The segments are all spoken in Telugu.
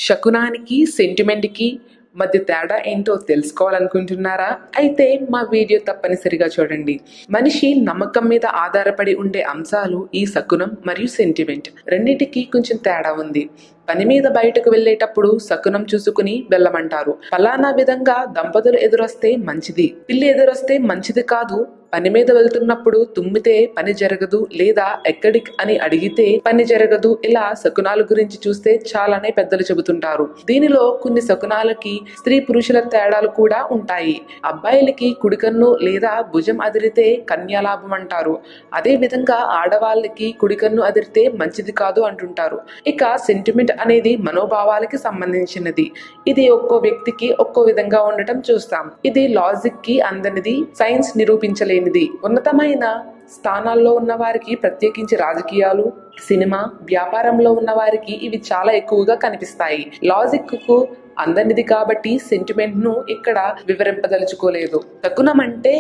శకునానికి సెంటిమెంట్కి మధ్య తేడా ఏంటో తెలుసుకోవాలనుకుంటున్నారా? అయితే మా వీడియో తప్పనిసరిగా చూడండి. మనిషి నమ్మకం మీద ఆధారపడి ఉండే అంశాలు ఈ శకునం మరియు సెంటిమెంట్ రెండింటికి కొంచెం తేడా ఉంది. పని మీద బయటకు వెళ్ళేటప్పుడు శకునం చూసుకుని వెళ్ళమంటారు. ఫలానా విధంగా దంపతులు ఎదురొస్తే మంచిది, పిల్లి ఎదురొస్తే మంచిది కాదు, పని మీద వెళ్తున్నప్పుడు తుమ్మితే పని జరగదు, లేదా ఎక్కడికి అని అడిగితే పని జరగదు, ఇలా శకునాల గురించి చూస్తే చాలానే పెద్దలు చెబుతుంటారు. దీనిలో కొన్ని శకునాలకి స్త్రీ పురుషుల తేడాలు కూడా ఉంటాయి. అబ్బాయిలకి కుడికన్ను లేదా భుజం అదిరితే కన్యాలాభం అంటారు. అదే విధంగా ఆడవాళ్ళకి కుడికన్ను అదిరితే మంచిది కాదు అంటుంటారు. ఇక సెంటిమెంట్ అనేది మనోభావాలకి సంబంధించినది. ఇది ఒక్కో వ్యక్తికి ఒక్కో విధంగా ఉండటం చూస్తాం. ఇది లాజిక్ కి అందనిది, సైన్స్ నిరూపించలేనిది. ఉన్నతమైన స్థానాల్లో ఉన్న వారికి, ప్రత్యేకించి రాజకీయాలు, సినిమా, వ్యాపారంలో ఉన్న వారికి ఇవి చాలా ఎక్కువగా కనిపిస్తాయి. లాజిక్ కు అందనిది కాబట్టి సెంటిమెంట్ ను ఇక్కడ వివరింపదలుచుకోలేదు. శకునం అంటే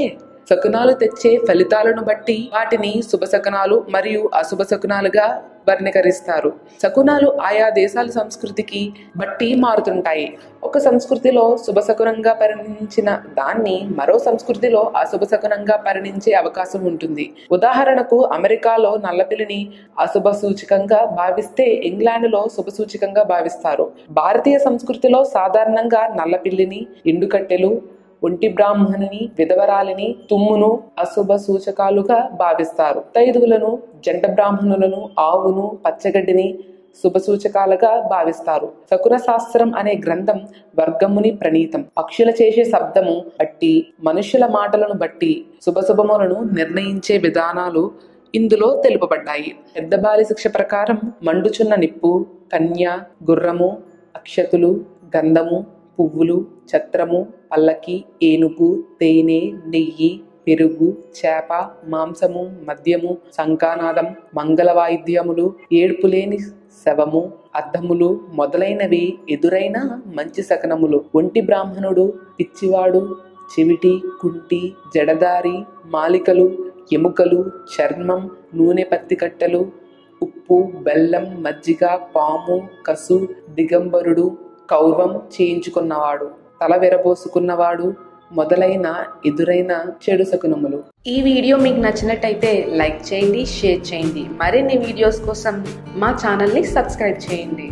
శకునాలు తెచ్చే ఫలితాలను బట్టి వాటిని శుభ శకునాలు మరియు అశుభ శకునాలుగా వర్ణీకరిస్తారు. శకునాలు ఆయా దేశాల సంస్కృతికి బట్టి మారుతుంటాయి. ఒక సంస్కృతిలో శుభ శకునంగా పరిగణించిన దాన్ని మరో సంస్కృతిలో అశుభ శకునంగా పరిగణించే అవకాశం ఉంటుంది. ఉదాహరణకు అమెరికాలో నల్లపిల్లిని అశుభ సూచకంగా భావిస్తే ఇంగ్లాండ్లో శుభ సూచకంగా భావిస్తారు. భారతీయ సంస్కృతిలో సాధారణంగా నల్లపిల్లిని, ఎండుకట్టెలు, ఒంటి బ్రాహ్మణుని, విధవరాలిని, తుమ్మును అశుభ సూచకాలుగా భావిస్తారు. తైదువులను, జంట బ్రాహ్మణులను, ఆవును, పచ్చగడ్డిని శుభ సూచకాలుగా భావిస్తారు. శకున శాస్త్రం అనే గ్రంథం వర్గముని ప్రణీతం. పక్షుల చేసే శబ్దము బట్టి, మనుషుల మాటలను బట్టి శుభశుభములను నిర్ణయించే విధానాలు ఇందులో తెలుపబడ్డాయి. పెద్ద బాలి శిక్ష ప్రకారం మండుచున్న నిప్పు, కన్య, గుర్రము, అక్షతులు, గంధము, పువ్వులు, ఛత్రము, పల్లకి, ఏనుగు, తేనె, నెయ్యి, పెరుగు, చేప, మాంసము, మద్యము, శంఖానాదం, మంగళ వాయిద్యములు, ఏడుపులేని శవము, అద్దములు మొదలైనవి ఎదురైన మంచి శకనములు. ఒంటి బ్రాహ్మణుడు, పిచ్చివాడు, చెవిటి, కుంటి, జడదారి, మాలికలు, ఎముకలు, చర్మం, నూనె పత్తి కట్టెలు, ఉప్పు, బెల్లం, మజ్జిగ, పాము, కసు, దిగంబరుడు, కౌర్వం చేయించుకున్నవాడు, తల విరబోసుకున్నవాడు మొదలైన ఎదురైన చెడు శకునములు. ఈ వీడియో మీకు నచ్చినట్టయితే లైక్ చేయండి, షేర్ చేయండి. మరిన్ని వీడియోస్ కోసం మా ఛానల్ని సబ్స్క్రైబ్ చేయండి.